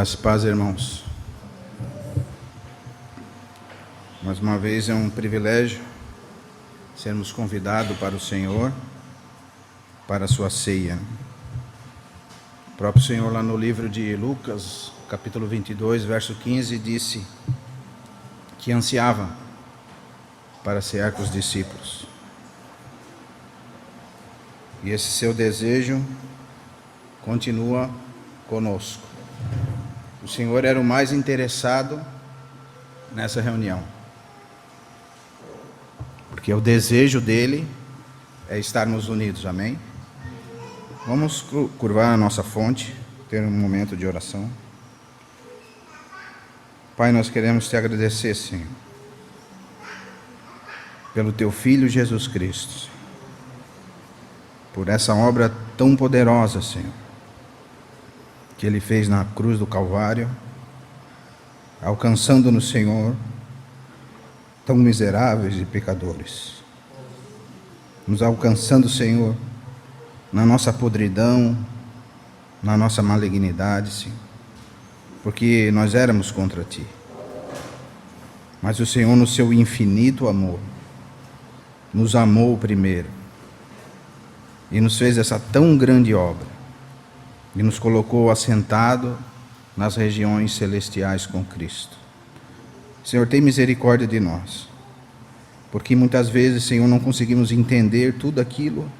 Graça e paz, irmãos. Mais uma vez é um privilégio sermos convidados para o Senhor, para a sua ceia. O próprio Senhor, lá no livro de Lucas, capítulo 22, verso 15, disse que ansiava para cear com os discípulos. E esse seu desejo continua conosco. O Senhor era o mais interessado nessa reunião, porque o desejo dele é estarmos unidos, amém? Vamos curvar a nossa fonte, ter um momento de oração. Pai, nós queremos te agradecer, Senhor, pelo teu Filho Jesus Cristo, por essa obra tão poderosa, Senhor, que Ele fez na cruz do Calvário, alcançando-nos, Senhor, tão miseráveis e pecadores, nos alcançando, Senhor, na nossa podridão, na nossa malignidade, Senhor, porque nós éramos contra Ti, mas o Senhor, no seu infinito amor, nos amou primeiro e nos fez essa tão grande obra, e nos colocou assentado nas regiões celestiais com Cristo. Senhor, tem misericórdia de nós, porque muitas vezes, Senhor, não conseguimos entender tudo aquilo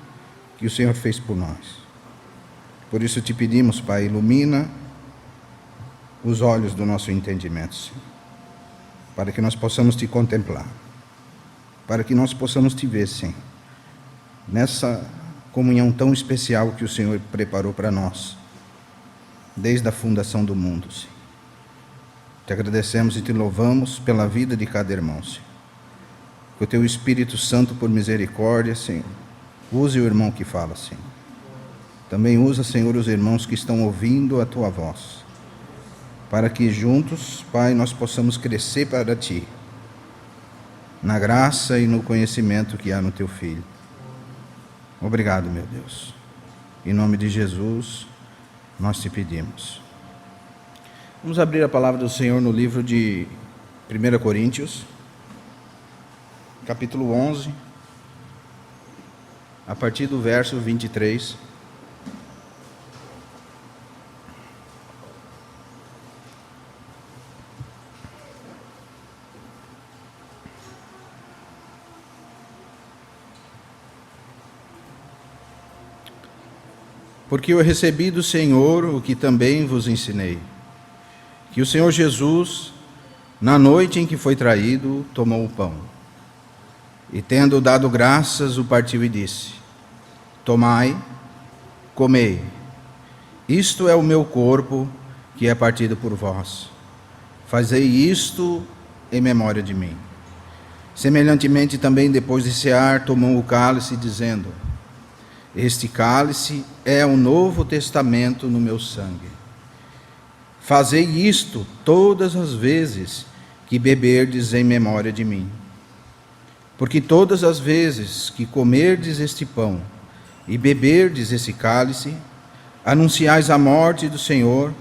que o Senhor fez por nós. Por isso te pedimos, Pai, ilumina os olhos do nosso entendimento, Senhor, para que nós possamos te contemplar, para que nós possamos te ver, Senhor, nessa comunhão tão especial que o Senhor preparou para nós, desde a fundação do mundo, Senhor. Te agradecemos e te louvamos pela vida de cada irmão, Senhor. Que o teu Espírito Santo, por misericórdia, Senhor, use o irmão que fala, Senhor. Também usa, Senhor, os irmãos que estão ouvindo a tua voz, para que juntos, Pai, nós possamos crescer para ti, na graça e no conhecimento que há no teu Filho. Obrigado, meu Deus. Em nome de Jesus, nós te pedimos. Vamos abrir a palavra do Senhor no livro de 1 Coríntios, capítulo 11, a partir do verso 23. Porque eu recebi do Senhor o que também vos ensinei, que o Senhor Jesus, na noite em que foi traído, tomou o pão, e tendo dado graças, o partiu e disse: Tomai, comei, isto é o meu corpo, que é partido por vós. Fazei isto em memória de mim. Semelhantemente também, depois de cear, tomou o cálice, dizendo: Este cálice é o novo testamento no meu sangue. Fazei isto todas as vezes que beberdes em memória de mim. Porque todas as vezes que comerdes este pão e beberdes esse cálice, anunciais a morte do Senhor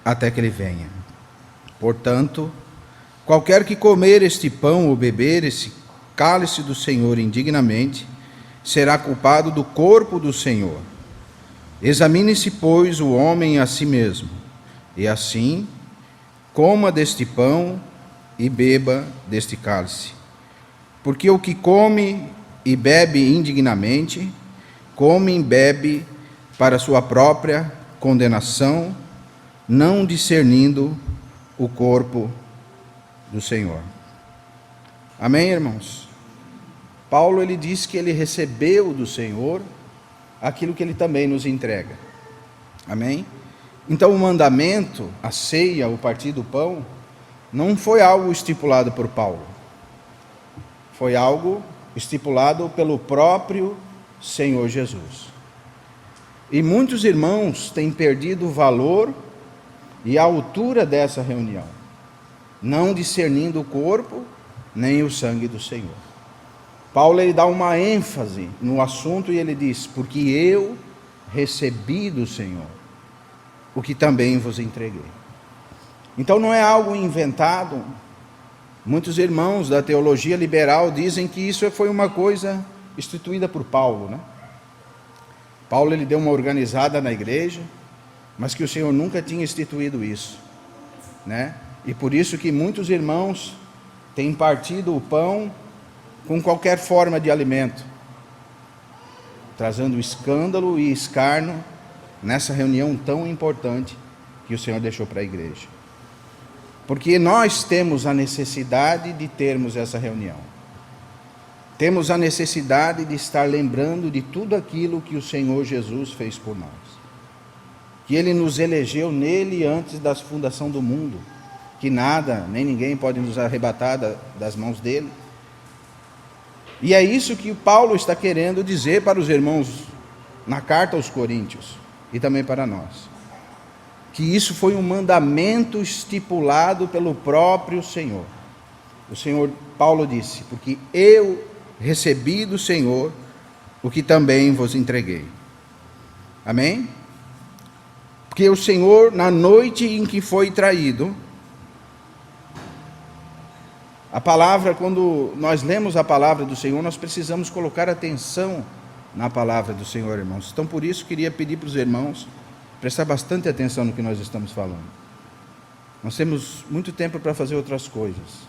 até que Ele venha. Portanto, qualquer que comer este pão ou beber esse cálice do Senhor indignamente, será culpado do corpo do Senhor. Examine-se, pois, o homem a si mesmo, e assim coma deste pão e beba deste cálice. Porque o que come e bebe indignamente, come e bebe para sua própria condenação, não discernindo o corpo do Senhor. Amém, irmãos? Paulo, ele diz que ele recebeu do Senhor aquilo que ele também nos entrega. Amém? Então o mandamento, a ceia, o partir do pão, não foi algo estipulado por Paulo. Foi algo estipulado pelo próprio Senhor Jesus. E muitos irmãos têm perdido o valor e a altura dessa reunião, não discernindo o corpo nem o sangue do Senhor. Paulo, ele dá uma ênfase no assunto e ele diz: porque eu recebi do Senhor o que também vos entreguei. Então não é algo inventado. Muitos irmãos da teologia liberal dizem que isso foi uma coisa instituída por Paulo, né? Paulo ele deu uma organizada na igreja, mas que o Senhor nunca tinha instituído isso, né? E por isso que muitos irmãos têm partido o pão com qualquer forma de alimento, trazendo escândalo e escárnio nessa reunião tão importante que o Senhor deixou para a igreja. Porque nós temos a necessidade de termos essa reunião. Temos a necessidade de estar lembrando de tudo aquilo que o Senhor Jesus fez por nós. Que Ele nos elegeu nele antes da fundação do mundo. Que nada, nem ninguém pode nos arrebatar das mãos dele. E é isso que Paulo está querendo dizer para os irmãos na carta aos Coríntios e também para nós. Que isso foi um mandamento estipulado pelo próprio Senhor. O Senhor, Paulo disse, porque eu recebi do Senhor o que também vos entreguei. Amém? Porque o Senhor, na noite em que foi traído, a palavra, quando nós lemos a palavra do Senhor, nós precisamos colocar atenção na palavra do Senhor, irmãos. Então, por isso, queria pedir para os irmãos prestar bastante atenção no que nós estamos falando. Nós temos muito tempo para fazer outras coisas.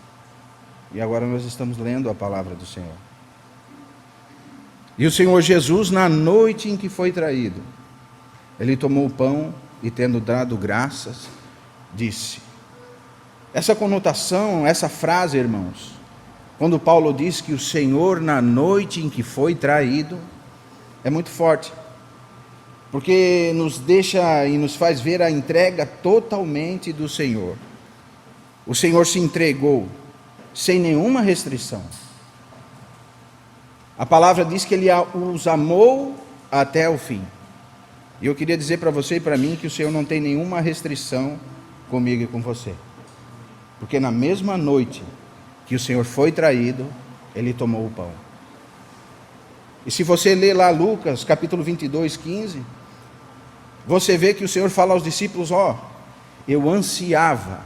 E agora nós estamos lendo a palavra do Senhor. E o Senhor Jesus, na noite em que foi traído, Ele tomou o pão e, tendo dado graças, disse. Essa conotação, essa frase, irmãos, quando Paulo diz que o Senhor, na noite em que foi traído, é muito forte. Porque nos deixa e nos faz ver a entrega totalmente do Senhor. O Senhor se entregou sem nenhuma restrição. A palavra diz que Ele os amou até o fim. E eu queria dizer para você e para mim que o Senhor não tem nenhuma restrição comigo e com você. Porque na mesma noite que o Senhor foi traído, Ele tomou o pão. E se você ler lá Lucas, capítulo 22, 15... você vê que o Senhor fala aos discípulos, eu ansiava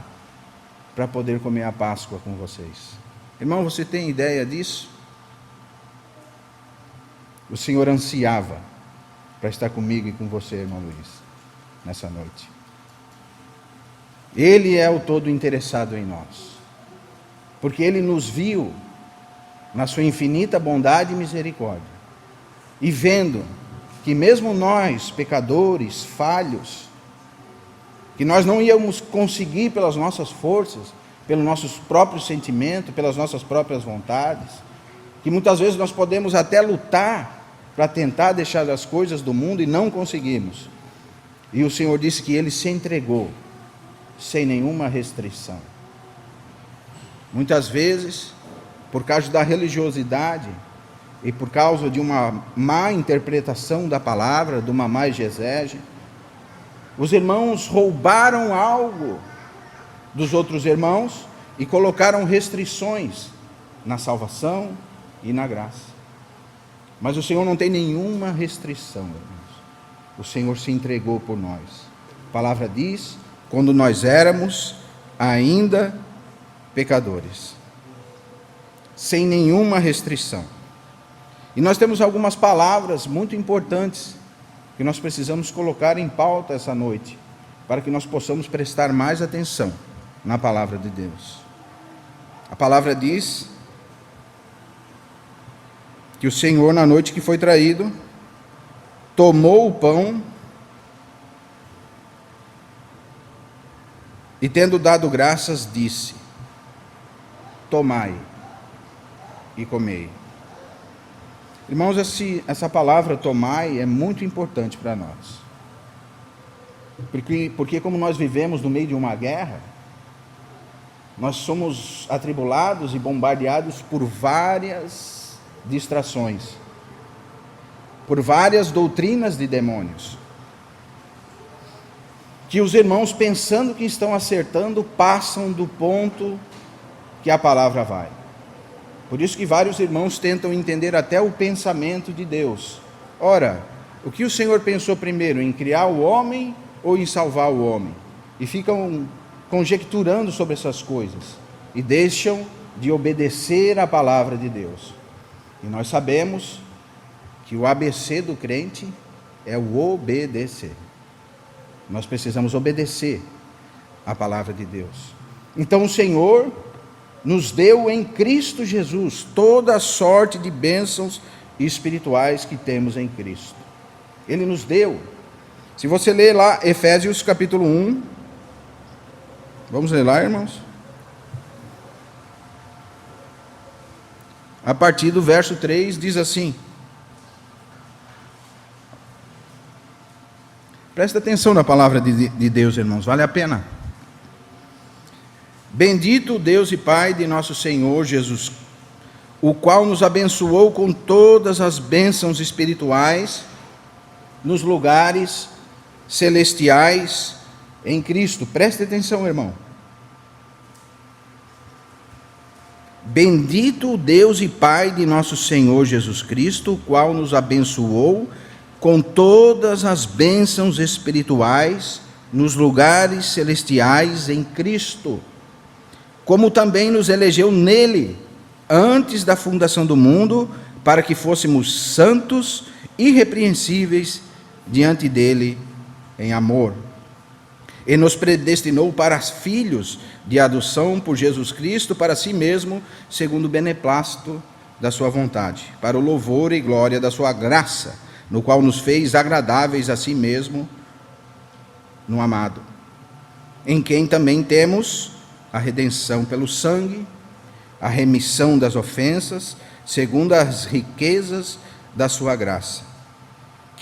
para poder comer a Páscoa com vocês. Irmão, você tem ideia disso? O Senhor ansiava para estar comigo e com você, irmão Luiz, nessa noite. Ele é o todo interessado em nós, porque Ele nos viu na sua infinita bondade e misericórdia, e vendo que mesmo nós, pecadores, falhos, que nós não íamos conseguir pelas nossas forças, pelos nossos próprios sentimentos, pelas nossas próprias vontades, que muitas vezes nós podemos até lutar para tentar deixar as coisas do mundo e não conseguimos. E o Senhor disse que Ele se entregou sem nenhuma restrição. Muitas vezes, por causa da religiosidade, e por causa de uma má interpretação da palavra, de uma má exegese, os irmãos roubaram algo dos outros irmãos e colocaram restrições na salvação e na graça. Mas o Senhor não tem nenhuma restrição, irmãos. O Senhor se entregou por nós. A palavra diz, quando nós éramos ainda pecadores, sem nenhuma restrição. E nós temos algumas palavras muito importantes que nós precisamos colocar em pauta essa noite, para que nós possamos prestar mais atenção na palavra de Deus. A palavra diz que o Senhor, na noite que foi traído, tomou o pão e, tendo dado graças, disse: tomai e comei. Irmãos, essa palavra tomai é muito importante para nós. Porque como nós vivemos no meio de uma guerra, nós somos atribulados e bombardeados por várias distrações, por várias doutrinas de demônios, que os irmãos, pensando que estão acertando, passam do ponto que a palavra vai. Por isso que vários irmãos tentam entender até o pensamento de Deus. Ora, o que o Senhor pensou primeiro, em criar o homem ou em salvar o homem? E ficam conjecturando sobre essas coisas e deixam de obedecer à palavra de Deus. E nós sabemos que o ABC do crente é o obedecer. Nós precisamos obedecer à palavra de Deus. Então o Senhor nos deu em Cristo Jesus toda a sorte de bênçãos espirituais que temos em Cristo. Ele nos deu. Se você ler lá Efésios capítulo 1, vamos ler lá, irmãos? A partir do verso 3 diz assim. Presta atenção na palavra de Deus, irmãos, vale a pena. Bendito o Deus e Pai de nosso Senhor Jesus, o qual nos abençoou com todas as bênçãos espirituais nos lugares celestiais em Cristo. Preste atenção, irmão. Bendito o Deus e Pai de nosso Senhor Jesus Cristo, o qual nos abençoou com todas as bênçãos espirituais nos lugares celestiais em Cristo, como também nos elegeu nele, antes da fundação do mundo, para que fôssemos santos, irrepreensíveis diante dele em amor. E nos predestinou para filhos de adoção por Jesus Cristo, para si mesmo, segundo o beneplácito da sua vontade, para o louvor e glória da sua graça, no qual nos fez agradáveis a si mesmo no amado, em quem também temos a redenção pelo sangue, a remissão das ofensas, segundo as riquezas da sua graça,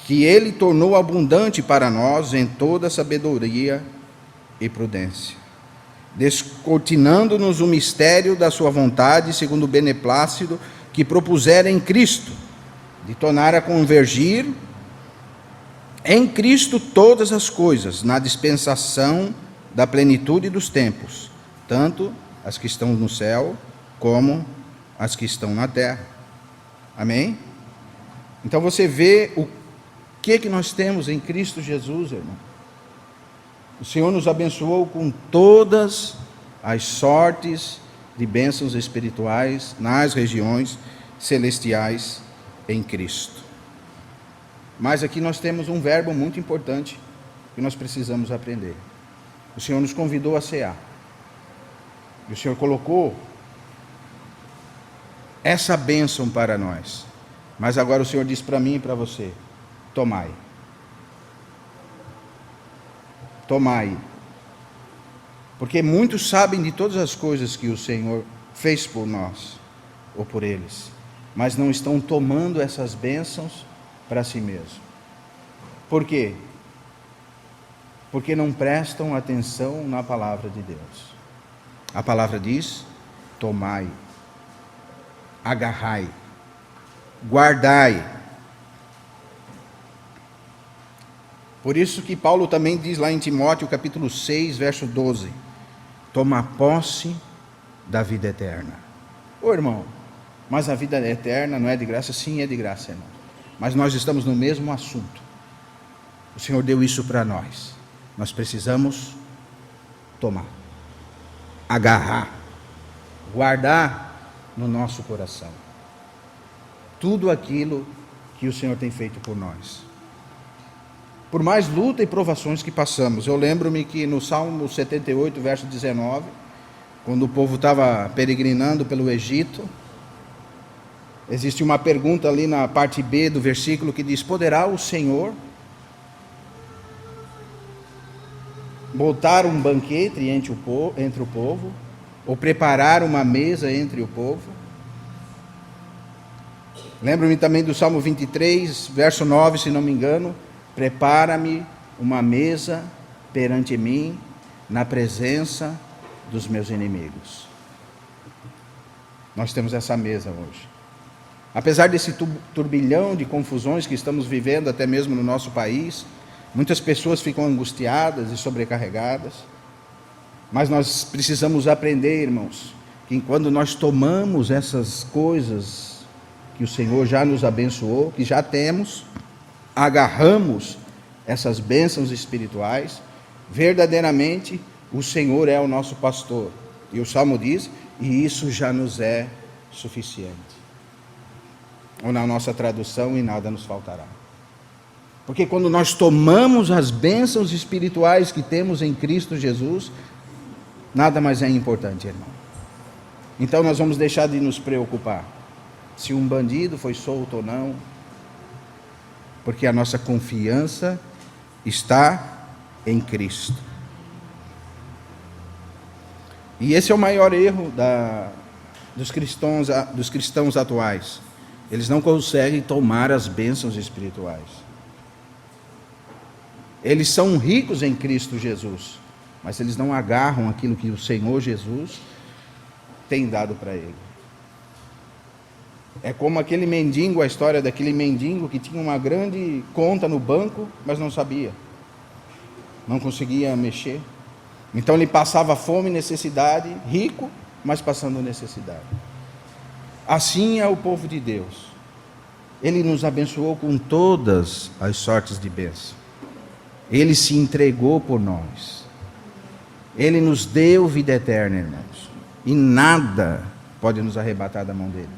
que ele tornou abundante para nós em toda sabedoria e prudência, descortinando-nos o mistério da sua vontade, segundo o beneplácito que propusera em Cristo, de tornar a convergir em Cristo todas as coisas, na dispensação da plenitude dos tempos, tanto as que estão no céu, como as que estão na terra. Amém? Então você vê o que nós temos em Cristo Jesus, irmão. O Senhor nos abençoou com todas as sortes de bênçãos espirituais nas regiões celestiais em Cristo. Mas aqui nós temos um verbo muito importante que nós precisamos aprender. O Senhor nos convidou a cear. E o Senhor colocou essa bênção para nós. Mas agora o Senhor diz para mim e para você: tomai. Tomai. Porque muitos sabem de todas as coisas que o Senhor fez por nós, ou por eles, mas não estão tomando essas bênçãos para si mesmo. Por quê? Porque não prestam atenção na palavra de Deus. A palavra diz: tomai, agarrai, guardai. Por isso que Paulo também diz lá em Timóteo, capítulo 6, verso 12: toma posse da vida eterna. Ô irmão, mas a vida eterna não é de graça? Sim, é de graça, irmão. Mas nós estamos no mesmo assunto. O Senhor deu isso para nós. Nós precisamos tomar, agarrar, guardar no nosso coração tudo aquilo que o Senhor tem feito por nós. Por mais luta e provações que passamos. Eu lembro-me que no Salmo 78, verso 19, quando o povo estava peregrinando pelo Egito, existe uma pergunta ali na parte B do versículo que diz: poderá o Senhor botar um banquete entre o povo, ou preparar uma mesa entre o povo? Lembro-me também do Salmo 23, verso 9, se não me engano: prepara-me uma mesa perante mim, na presença dos meus inimigos. Nós temos essa mesa hoje. Apesar desse turbilhão de confusões que estamos vivendo, até mesmo no nosso país, muitas pessoas ficam angustiadas e sobrecarregadas, mas nós precisamos aprender, irmãos, que quando nós tomamos essas coisas que o Senhor já nos abençoou, que já temos, agarramos essas bênçãos espirituais, verdadeiramente O Senhor é o nosso pastor. E o Salmo diz, e isso já nos é suficiente. Ou na nossa tradução, e nada nos faltará. Porque quando nós tomamos as bênçãos espirituais que temos em Cristo Jesus, nada mais é importante, irmão. Então nós vamos deixar de nos preocupar se um bandido foi solto ou não, porque a nossa confiança está em Cristo. E esse é o maior erro dos cristãos atuais. Eles não conseguem tomar as bênçãos espirituais. Eles são ricos em Cristo Jesus, mas eles não agarram aquilo que o Senhor Jesus tem dado para ele. É como aquele mendigo, a história daquele mendigo que tinha uma grande conta no banco, mas não sabia, não conseguia mexer. Então ele passava fome e necessidade, rico, mas passando necessidade. Assim é o povo de Deus. Ele nos abençoou com todas as sortes de bênção. Ele se entregou por nós. Ele nos deu vida eterna, irmãos. E nada pode nos arrebatar da mão dele.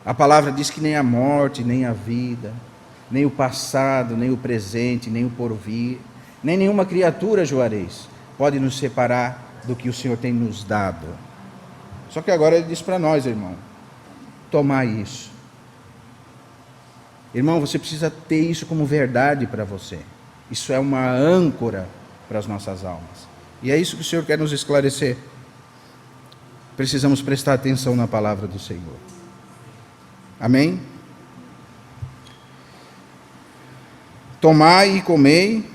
A palavra diz que nem a morte, nem a vida, nem o passado, nem o presente, nem o porvir, nem nenhuma criatura, Juarez, pode nos separar do que o Senhor tem nos dado. Só que agora ele diz para nós, irmão, tomar isso. Irmão, você precisa ter isso como verdade para você. Isso é uma âncora para as nossas almas. E é isso que o Senhor quer nos esclarecer. Precisamos prestar atenção na palavra do Senhor. Amém? Tomai e comei,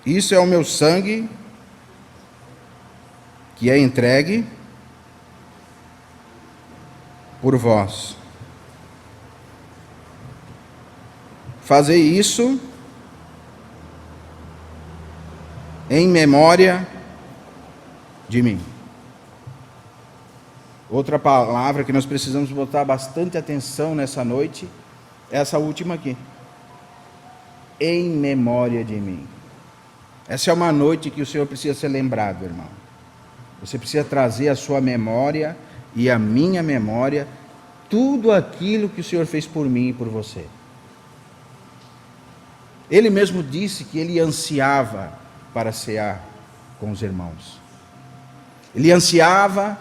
isso é o meu sangue, que é entregue por vós. Fazei isso em memória de mim. Outra palavra que nós precisamos botar bastante atenção nessa noite é essa última aqui. Em memória de mim. Essa é uma noite que o Senhor precisa ser lembrado, irmão. Você precisa trazer a sua memória e a minha memória tudo aquilo que o Senhor fez por mim e por você. Ele mesmo disse que ele ansiava para cear com os irmãos. Ele ansiava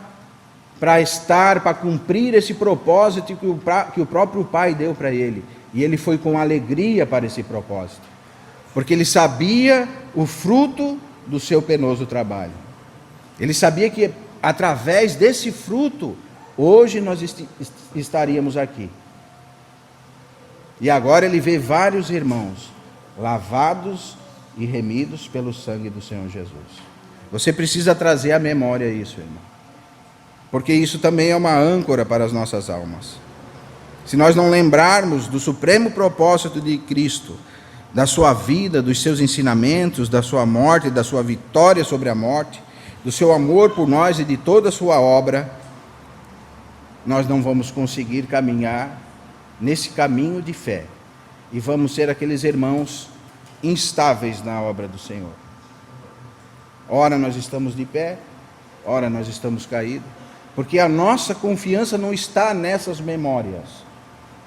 para estar, para cumprir esse propósito que o próprio Pai deu para ele. E ele foi com alegria para esse propósito, porque ele sabia o fruto do seu penoso trabalho. Ele sabia que através desse fruto, hoje nós estaríamos aqui. E agora ele vê vários irmãos lavados e remidos pelo sangue do Senhor Jesus. Você precisa trazer à memória isso, irmão, porque isso também é uma âncora para as nossas almas. Se nós não lembrarmos do supremo propósito de Cristo, da sua vida, dos seus ensinamentos, da sua morte, da sua vitória sobre a morte, do seu amor por nós e de toda a sua obra, nós não vamos conseguir caminhar nesse caminho de fé. E vamos ser aqueles irmãos instáveis na obra do Senhor. Ora nós estamos de pé, ora nós estamos caídos, porque a nossa confiança não está nessas memórias.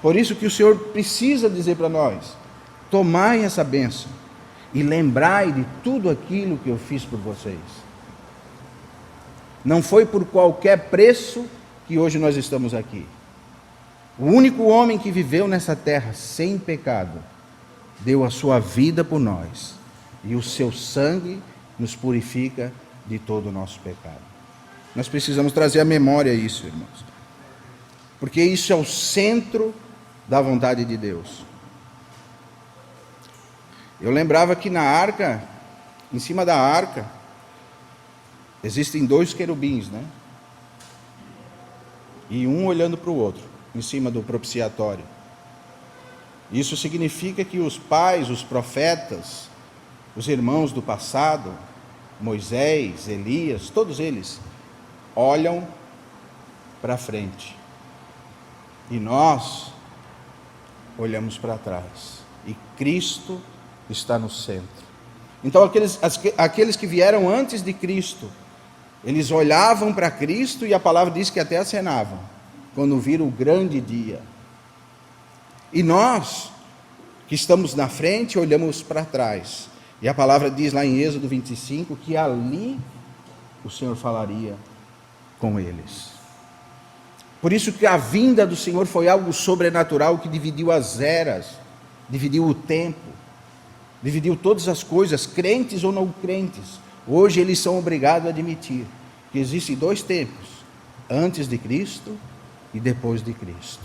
Por isso que o Senhor precisa dizer para nós: tomai essa bênção e lembrai de tudo aquilo que eu fiz por vocês. Não foi por qualquer preço que hoje nós estamos aqui. O único homem que viveu nessa terra sem pecado deu a sua vida por nós, e o seu sangue nos purifica de todo o nosso pecado. Nós precisamos trazer à memória isso, irmãos, porque isso é o centro da vontade de Deus. Eu lembrava que na arca, em cima da arca, existem 2 querubins, né? E um olhando para o outro, em cima do propiciatório. Isso significa que os pais, os profetas, os irmãos do passado, Moisés, Elias, todos eles olham para frente. E nós olhamos para trás. E Cristo está no centro. Então aqueles que vieram antes de Cristo, eles olhavam para Cristo e a palavra diz que até acenavam, quando viram o grande dia. E nós, que estamos na frente, olhamos para trás. E a palavra diz lá em Êxodo 25, que ali o Senhor falaria com eles. Por isso que a vinda do Senhor foi algo sobrenatural que dividiu as eras, dividiu o tempo, dividiu todas as coisas, crentes ou não crentes. Hoje eles são obrigados a admitir que existem dois tempos, antes de Cristo e depois de Cristo.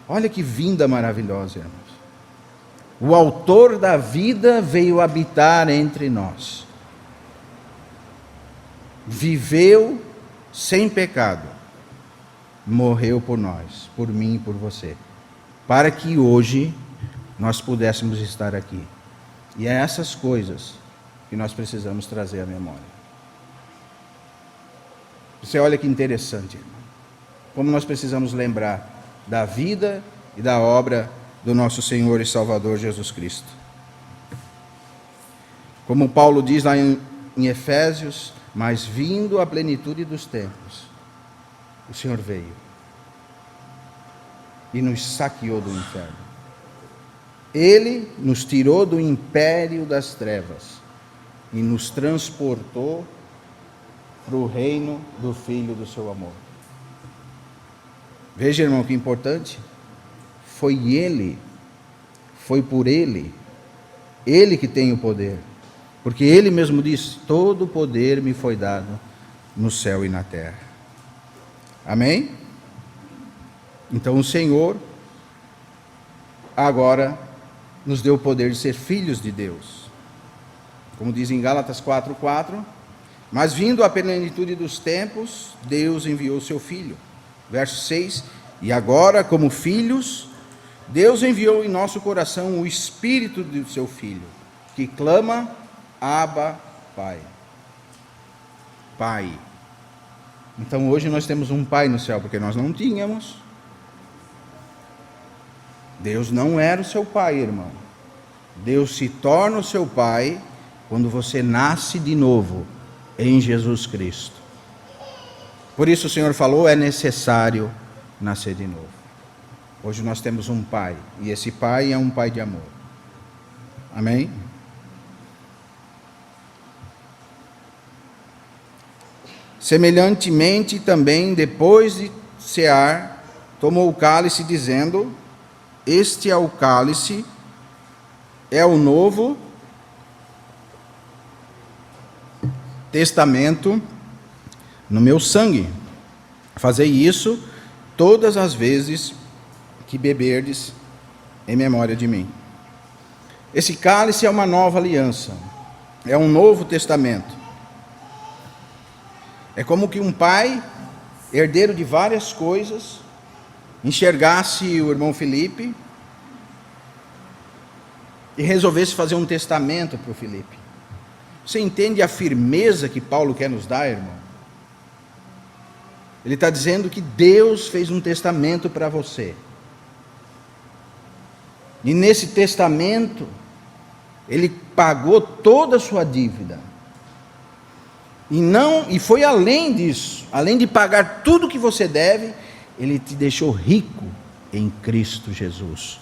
Olha que vinda maravilhosa, irmãos. O autor da vida veio habitar entre nós. Viveu sem pecado. Morreu por nós, por mim e por você, para que hoje nós pudéssemos estar aqui. E é essas coisas que nós precisamos trazer à memória. Você olha que interessante, irmão, como nós precisamos lembrar da vida e da obra do nosso Senhor e Salvador Jesus Cristo. Como Paulo diz lá em Efésios, mas vindo a plenitude dos tempos, o Senhor veio e nos saqueou do inferno. Ele nos tirou do império das trevas e nos transportou para o reino do Filho do seu amor. Veja, irmão, que importante. Foi Ele, foi por Ele que tem o poder. Porque Ele mesmo disse, todo o poder me foi dado no céu e na terra. Amém? Então o Senhor agora nos deu o poder de ser filhos de Deus. Como diz em Gálatas 4:4, mas vindo a plenitude dos tempos, Deus enviou o seu Filho. Verso 6, e agora como filhos, Deus enviou em nosso coração o Espírito do seu Filho, que clama, Abba, Pai. Pai. Então hoje nós temos um Pai no céu, porque nós não tínhamos. Deus não era o seu Pai, irmão. Deus se torna o seu Pai quando você nasce de novo em Jesus Cristo. Por isso o Senhor falou, é necessário nascer de novo. Hoje nós temos um Pai, e esse Pai é um Pai de amor. Amém? Semelhantemente também, depois de cear, tomou o cálice, dizendo, este é o cálice, é o novo testamento no meu sangue. Fazei isso todas as vezes que beberdes em memória de mim. Esse cálice é uma nova aliança, é um novo testamento. É como que um pai, herdeiro de várias coisas, enxergasse o irmão Felipe e resolvesse fazer um testamento para o Felipe. Você entende a firmeza que Paulo quer nos dar, irmão? Ele está dizendo que Deus fez um testamento para você. E nesse testamento, Ele pagou toda a sua dívida. E foi além disso, além de pagar tudo que você deve, Ele te deixou rico em Cristo Jesus.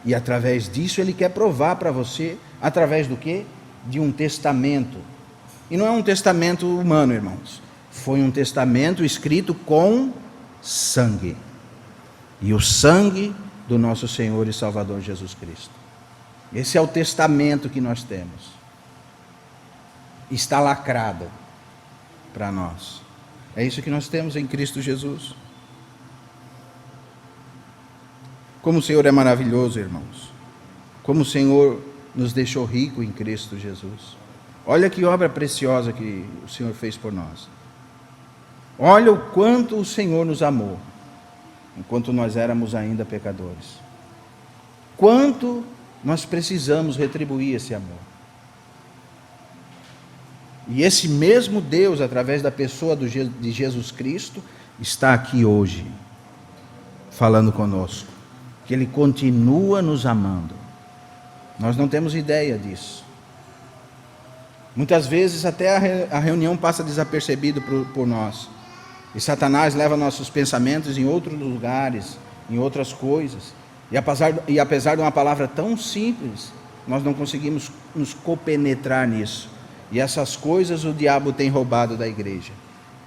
E através disso Ele quer provar para você, através do quê? De um testamento. E não é um testamento humano, irmãos. Foi um testamento escrito com sangue. E o sangue do nosso Senhor e Salvador Jesus Cristo. Esse é o testamento que nós temos. Está lacrado para nós. É isso que nós temos em Cristo Jesus. Como o Senhor é maravilhoso, irmãos. Como o Senhor nos deixou rico em Cristo Jesus. Olha que obra preciosa que o Senhor fez por nós. Olha o quanto o Senhor nos amou, enquanto nós éramos ainda pecadores. Quanto nós precisamos retribuir esse amor. E esse mesmo Deus, através da pessoa de Jesus Cristo, está aqui hoje, falando conosco. Que Ele continua nos amando. Nós não temos ideia disso. Muitas vezes até a reunião passa desapercebido por nós. E Satanás leva nossos pensamentos em outros lugares, em outras coisas. E apesar de uma palavra tão simples, nós não conseguimos nos compenetrar nisso. E essas coisas o diabo tem roubado da igreja.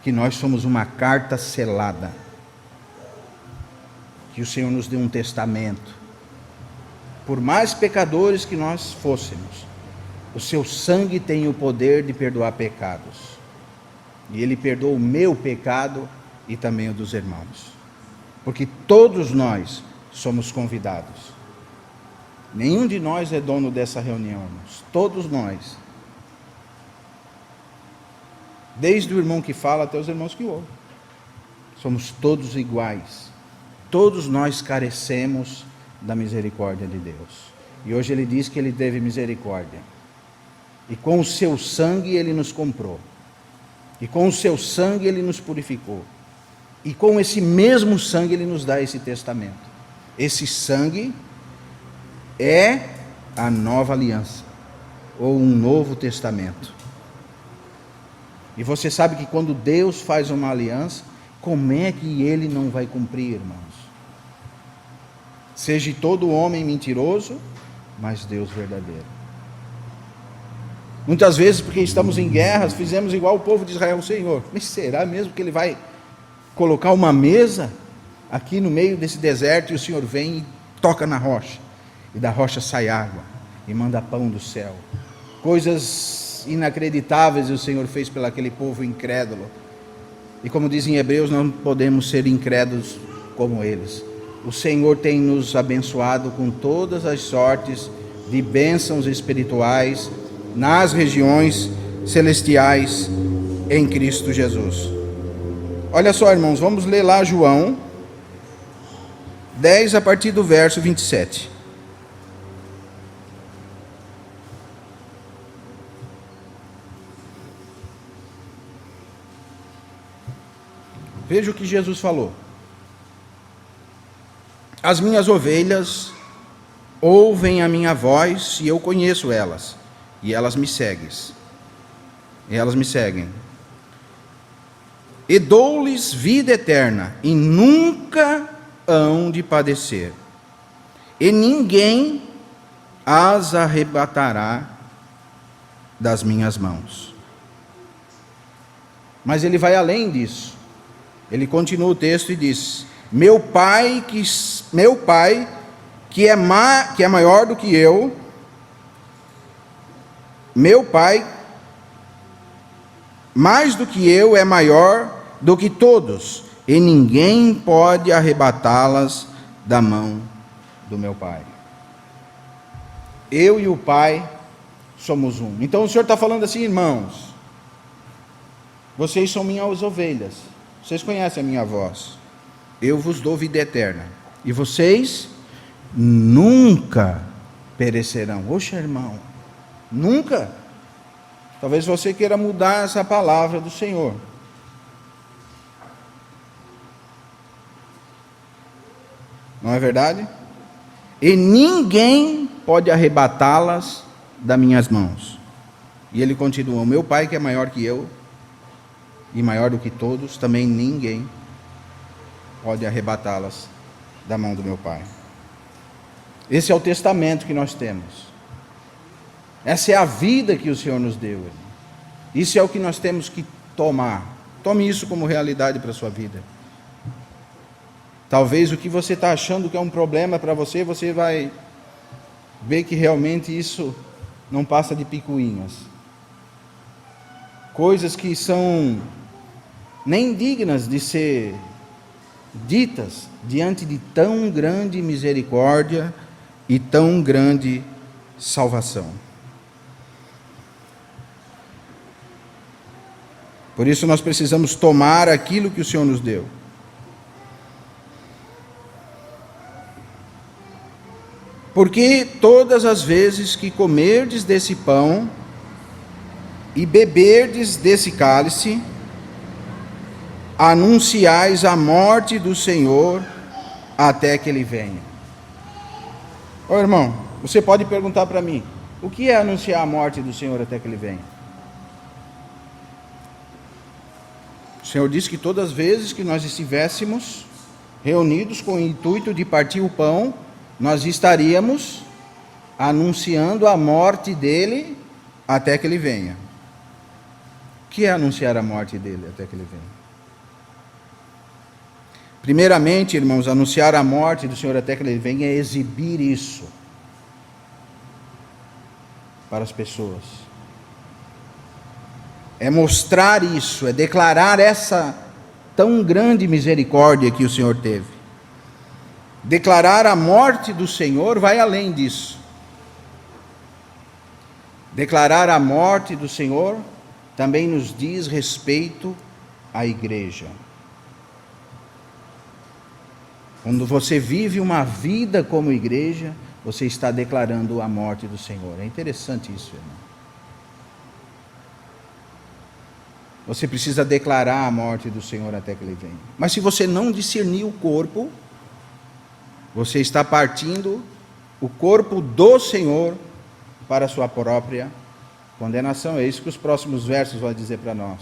Que nós somos uma carta selada. Que o Senhor nos dê um testamento. Por mais pecadores que nós fôssemos, o seu sangue tem o poder de perdoar pecados. E Ele perdoa o meu pecado e também o dos irmãos. Porque todos nós somos convidados. Nenhum de nós é dono dessa reunião, irmãos. Todos nós. Desde o irmão que fala até os irmãos que ouvem. Somos todos iguais. Todos nós carecemos da misericórdia de Deus. E hoje Ele diz que Ele teve misericórdia. E com o seu sangue Ele nos comprou. E com o seu sangue Ele nos purificou. E com esse mesmo sangue Ele nos dá esse testamento. Esse sangue é a nova aliança, ou um novo testamento. E você sabe que quando Deus faz uma aliança, como é que Ele não vai cumprir, irmãos? Seja todo homem mentiroso, mas Deus verdadeiro. Muitas vezes, porque estamos em guerras, fizemos igual o povo de Israel. Senhor, mas será mesmo que Ele vai colocar uma mesa aqui no meio desse deserto e o Senhor vem e toca na rocha, e da rocha sai água, e manda pão do céu? Coisas inacreditáveis o Senhor fez pelo aquele povo incrédulo. E como dizem Hebreus, não podemos ser incrédulos como eles. O Senhor tem nos abençoado com todas as sortes de bênçãos espirituais nas regiões celestiais em Cristo Jesus. Olha só, irmãos, vamos ler lá João 10 a partir do verso 27. Veja o que Jesus falou. As minhas ovelhas ouvem a minha voz e eu conheço elas, e elas me seguem. E dou-lhes vida eterna, e nunca hão de padecer, e ninguém as arrebatará das minhas mãos. Mas ele vai além disso. Ele continua o texto e diz: Meu Pai que é maior do que eu, meu Pai, mais do que eu, é maior do que todos, e ninguém pode arrebatá-las da mão do meu Pai. Eu e o Pai somos um. Então o Senhor está falando assim: irmãos, vocês são minhas ovelhas, vocês conhecem a minha voz, eu vos dou vida eterna, e vocês nunca perecerão. Oxe, irmão, nunca? Talvez você queira mudar essa palavra do Senhor. Não é verdade? E ninguém pode arrebatá-las das minhas mãos. E ele continua: o meu Pai que é maior que eu, e maior do que todos, também ninguém pode arrebatá-las da mão do meu Pai. Esse é o testamento que nós temos. Essa é a vida que o Senhor nos deu. Isso é o que nós temos que tomar. Tome isso como realidade para a sua vida. Talvez o que você está achando que é um problema para você, você vai ver que realmente isso não passa de picuinhas. Coisas que são nem dignas de ser ditas diante de tão grande misericórdia e tão grande salvação. Por isso nós precisamos tomar aquilo que o Senhor nos deu. Porque todas as vezes que comerdes desse pão e beberdes desse cálice, anunciais a morte do Senhor até que Ele venha. Ô irmão, você pode perguntar para mim: o que é anunciar a morte do Senhor até que Ele venha? Senhor disse que todas as vezes que nós estivéssemos reunidos com o intuito de partir o pão, nós estaríamos anunciando a morte dele até que ele venha. O que é anunciar a morte dele até que ele venha? Primeiramente, irmãos, anunciar a morte do Senhor até que ele venha é exibir isso para as pessoas. É mostrar isso, é declarar essa tão grande misericórdia que o Senhor teve. Declarar a morte do Senhor vai além disso. Declarar a morte do Senhor também nos diz respeito à igreja. Quando você vive uma vida como igreja, você está declarando a morte do Senhor. É interessante isso, irmão. Você precisa declarar a morte do Senhor até que ele venha. Mas se você não discernir o corpo, você está partindo o corpo do Senhor para a sua própria condenação. É isso que os próximos versos vão dizer para nós.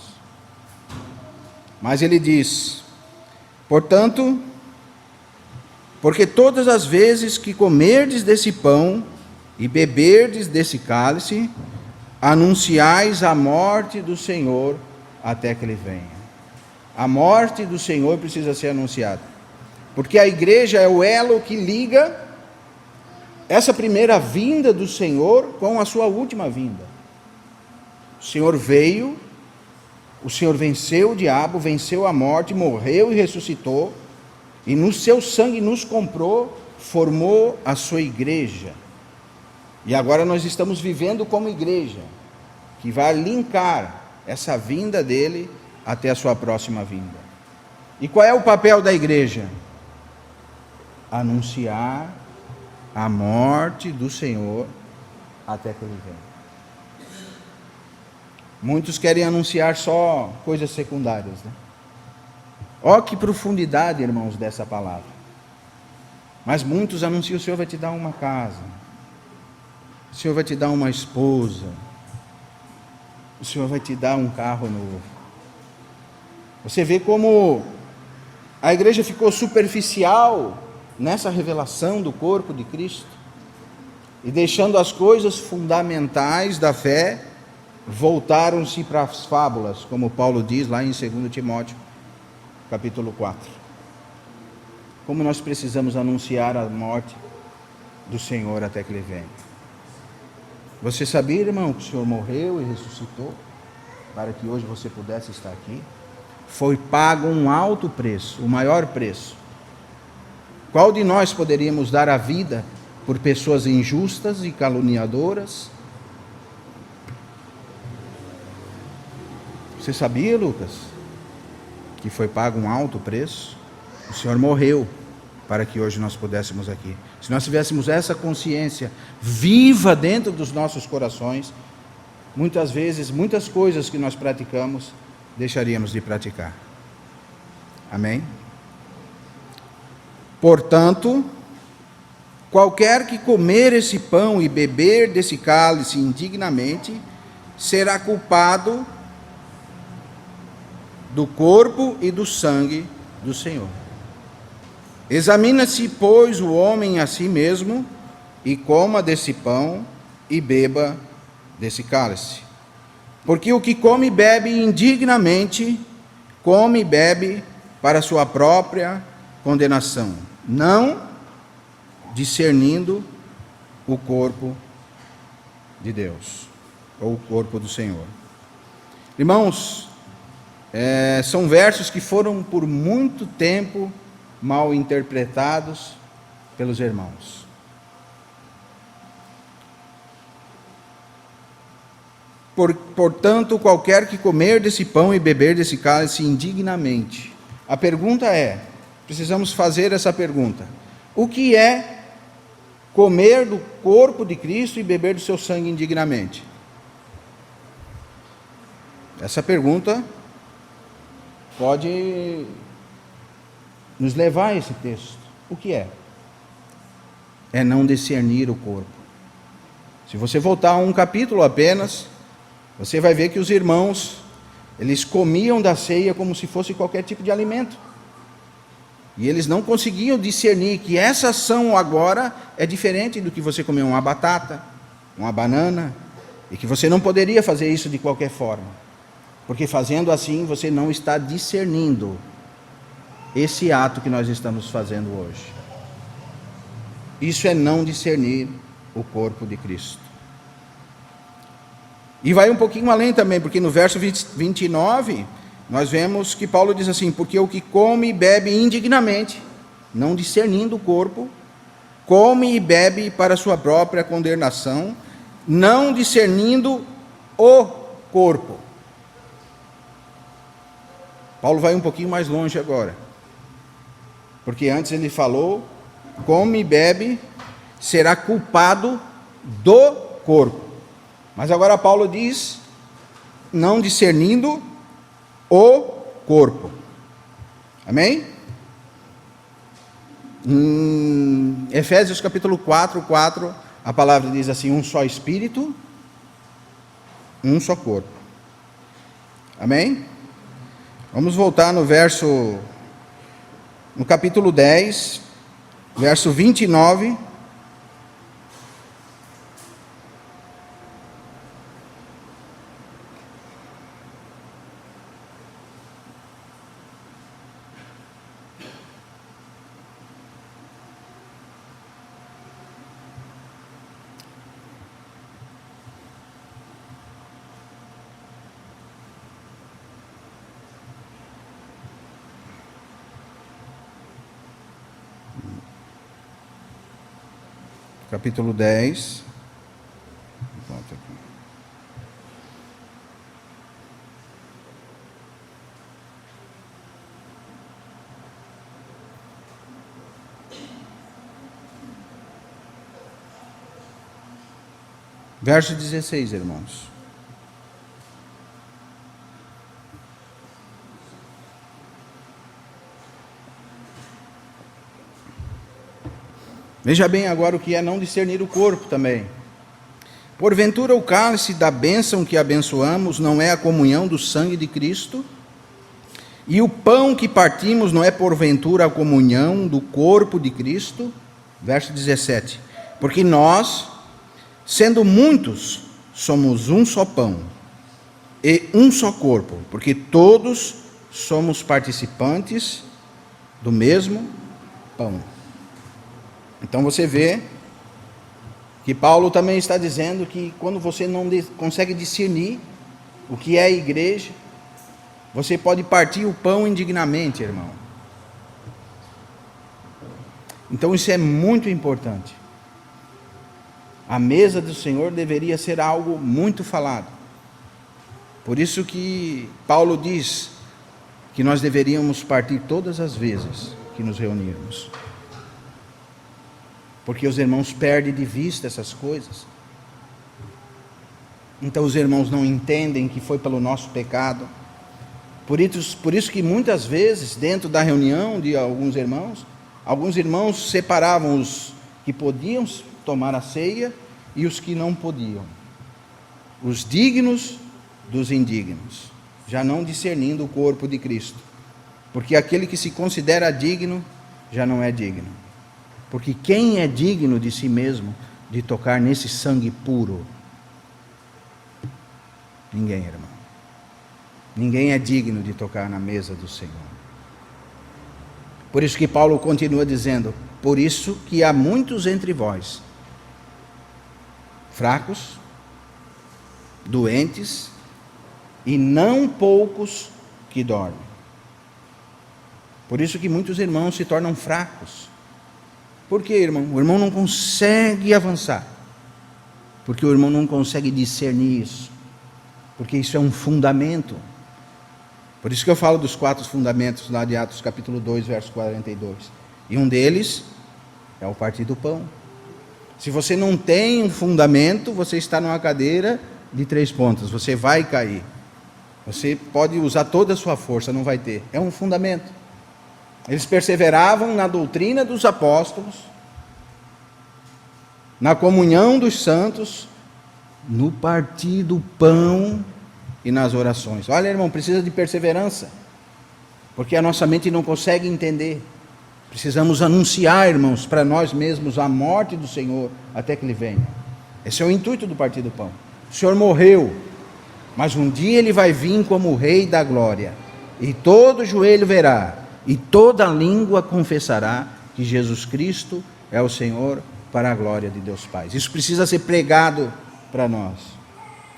Mas ele diz: portanto, porque todas as vezes que comerdes desse pão e beberdes desse cálice, anunciais a morte do Senhor até que ele venha. A morte do Senhor precisa ser anunciada, porque a igreja é o elo que liga essa primeira vinda do Senhor com a sua última vinda. O Senhor veio, o Senhor venceu o diabo, venceu a morte, morreu e ressuscitou, e no seu sangue nos comprou, formou a sua igreja. E agora nós estamos vivendo como igreja, que vai linkar essa vinda dele até a sua próxima vinda. E qual é o papel da igreja? Anunciar a morte do Senhor até que ele venha. Muitos querem anunciar só coisas secundárias, né? Ó que profundidade, irmãos, dessa palavra. Mas muitos anunciam: o Senhor vai te dar uma casa, o Senhor vai te dar uma esposa, o Senhor vai te dar um carro novo. Você vê como a igreja ficou superficial nessa revelação do corpo de Cristo, e deixando as coisas fundamentais da fé, voltaram-se para as fábulas, como Paulo diz lá em 2 Timóteo, capítulo 4. Como nós precisamos anunciar a morte do Senhor até que ele venha. Você sabia, irmão, que o Senhor morreu e ressuscitou para que hoje você pudesse estar aqui? Foi pago um alto preço, o maior preço. Qual de nós poderíamos dar a vida por pessoas injustas e caluniadoras? Você sabia, Lucas, que foi pago um alto preço? O Senhor morreu para que hoje nós pudéssemos aqui. Se nós tivéssemos essa consciência viva dentro dos nossos corações, muitas vezes, muitas coisas que nós praticamos, deixaríamos de praticar. Amém? Portanto, qualquer que comer esse pão e beber desse cálice indignamente, será culpado do corpo e do sangue do Senhor. Examina-se, pois, o homem a si mesmo, e coma desse pão e beba desse cálice. Porque o que come e bebe indignamente, come e bebe para sua própria condenação, não discernindo o corpo de Deus, ou o corpo do Senhor. Irmãos, são versos que foram por muito tempo mal interpretados pelos irmãos. Portanto, qualquer que comer desse pão e beber desse cálice indignamente. A pergunta é, precisamos fazer essa pergunta: o que é comer do corpo de Cristo e beber do seu sangue indignamente? Essa pergunta pode nos levar a esse texto. O que é? É não discernir o corpo. Se você voltar a um capítulo apenas, você vai ver que os irmãos Eles comiam da ceia como se fosse qualquer tipo de alimento. E eles não conseguiam discernir que essa ação agora é diferente do que você comer uma batata, uma banana, e que você não poderia fazer isso de qualquer forma. Porque fazendo assim, você não está discernindo esse ato que nós estamos fazendo hoje. Isso é não discernir o corpo de Cristo. E vai um pouquinho além também, porque no verso 29, nós vemos que Paulo diz assim: porque o que come e bebe indignamente, não discernindo o corpo, come e bebe para sua própria condenação, não discernindo o corpo. Paulo vai um pouquinho mais longe agora, porque antes ele falou: come e bebe, será culpado do corpo. Mas agora Paulo diz: não discernindo o corpo. Amém? Em Efésios capítulo 4, a palavra diz assim: um só espírito, um só corpo. Amém? Vamos voltar no capítulo 10, verso 29. Capítulo 10. Verso 16, irmãos. Veja bem agora o que é não discernir o corpo também. Porventura o cálice da bênção que abençoamos não é a comunhão do sangue de Cristo? E o pão que partimos não é porventura a comunhão do corpo de Cristo? Verso 17. Porque nós, sendo muitos, somos um só pão e um só corpo, porque todos somos participantes do mesmo pão. Então você vê que Paulo também está dizendo que quando você não consegue discernir o que é a igreja, você pode partir o pão indignamente, irmão. Então isso é muito importante. A mesa do Senhor deveria ser algo muito falado. Por isso que Paulo diz que nós deveríamos partir todas as vezes que nos reunirmos. Porque os irmãos perdem de vista essas coisas. Então os irmãos não entendem que foi pelo nosso pecado. Por isso que muitas vezes, dentro da reunião de alguns irmãos separavam os que podiam tomar a ceia e os que não podiam. Os dignos dos indignos, já não discernindo o corpo de Cristo. Porque aquele que se considera digno, já não é digno. Porque quem é digno de si mesmo, de tocar nesse sangue puro? Ninguém, irmão. Ninguém é digno de tocar na mesa do Senhor. Por isso que Paulo continua dizendo: por isso que há muitos entre vós, fracos, doentes, e não poucos que dormem. Por isso que muitos irmãos se tornam fracos. Por quê, irmão? O irmão não consegue avançar. Porque o irmão não consegue discernir isso. Porque isso é um fundamento. Por isso que eu falo dos 4 fundamentos lá de Atos capítulo 2, verso 42. E um deles é o partir do pão. Se você não tem um fundamento, você está numa cadeira de 3 pontas. Você vai cair. Você pode usar toda a sua força, não vai ter. É um fundamento. Eles perseveravam na doutrina dos apóstolos, na comunhão dos santos, no partir do pão e nas orações. Olha, irmão, precisa de perseverança, porque a nossa mente não consegue entender. Precisamos anunciar, irmãos, para nós mesmos a morte do Senhor até que Ele venha. Esse é o intuito do partir do pão. O Senhor morreu, mas um dia Ele vai vir como o Rei da glória, e todo joelho verá, e toda língua confessará que Jesus Cristo é o Senhor, para a glória de Deus Pai. Isso precisa ser pregado para nós.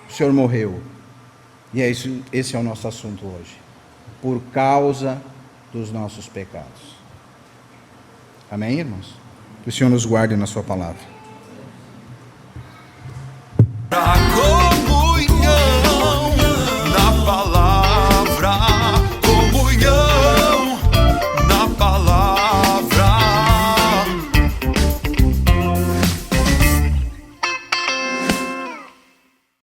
O Senhor morreu, e esse é o nosso assunto hoje, por causa dos nossos pecados. Amém, irmãos? Que o Senhor nos guarde na sua palavra.